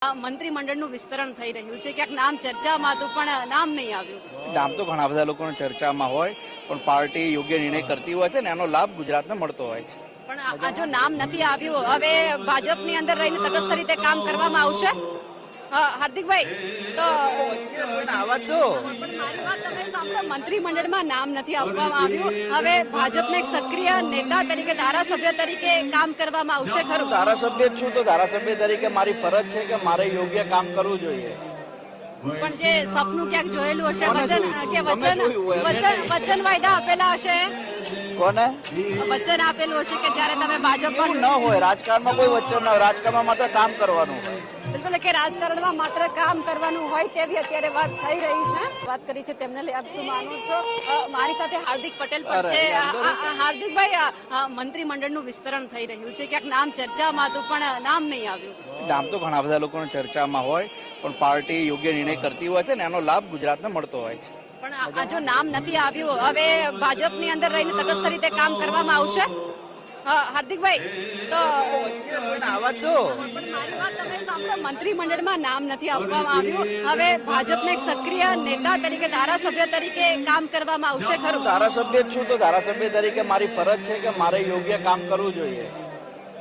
મંત્રીમંડળનું વિસ્તરણ થઈ રહ્યું છે, ક્યાંક નામ ચર્ચામાં હતું પણ નામ નહીં આવ્યું. નામ તો ઘણા બધા લોકોને ચર્ચામાં હોય, પણ પાર્ટી યોગ્ય નિર્ણય કરતી હોય છે ને એનો લાભ ગુજરાતને મળતો હોય છે. પણ આ જો નામ નથી આવ્યું, હવે ભાજપની અંદર રહીને તટસ્થ રીતે કામ કરવામાં આવશે. હાર્દિકભાઈ, તો આવા દો. પણ મારી વાત તમે સાંભળો, મંત્રીમંડળમાં નામ નથી આપવામાં આવ્યું, હવે ભાજપના એક સક્રિય નેતા તરીકે, ધારાસભ્ય તરીકે કામ કરવામાં આવશે ખરું? ધારાસભ્ય જ છું તો ધારાસભ્ય તરીકે મારી ફરજ છે કે મારે યોગ્ય કામ કરવું જોઈએ. પણ જે સપનું ક્યાંક જોયેલું હશે, કોને વચન જોયું? કે ગમે વચન જોયું હોય, વચન વચન વાયદા આપેલા હશે, કોને વચન આપેલું હશે કે જ્યારે તમે એવું ભાજપમાં ન હોય. રાજકારણમાં કોઈ વચ્ચે ન હોય, રાજકારણમાં માત્ર કામ કરવાનું હોય. બિલકુલ કે રાજકારણમાં માત્ર કામ કરવાનું હોય તેવી અત્યારે વાત થઈ રહી છે. વાત કરી છે તેમને લઈ આપ શું માનો છો? મારી સાથે હાર્દિક પટેલ પણ છે. હાર્દિકભાઈ, મંત્રીમંડળનું વિસ્તરણ થઈ રહ્યું છે, ક્યાંક નામ ચર્ચામાં હતું પણ નામ નહીં આવ્યું. નામ તો ઘણા બધા લોકોને ચર્ચામાં હોય, પણ પાર્ટી યોગ્ય નિર્ણય કરતી હોય છે ને એનો લાભ ગુજરાતને મળતો હોય છે. પણ આ જો નામ નથી આવ્યું, હવે ભાજપની અંદર રહીને તટસ્થ રીતે કામ કરવામાં આવશે. હાર્દિકભાઈ, તો આવા દો. પણ મારી વાત તમે સાંભળો, મંત્રીમંડળમાં નામ નથી આપવામાં આવ્યું, હવે ભાજપના એક સક્રિય નેતા તરીકે, ધારાસભ્ય તરીકે કામ કરવામાં આવશે ખરું? ધારાસભ્ય જ છું તો ધારાસભ્ય તરીકે મારી ફરજ છે કે મારે યોગ્ય કામ કરવું જોઈએ.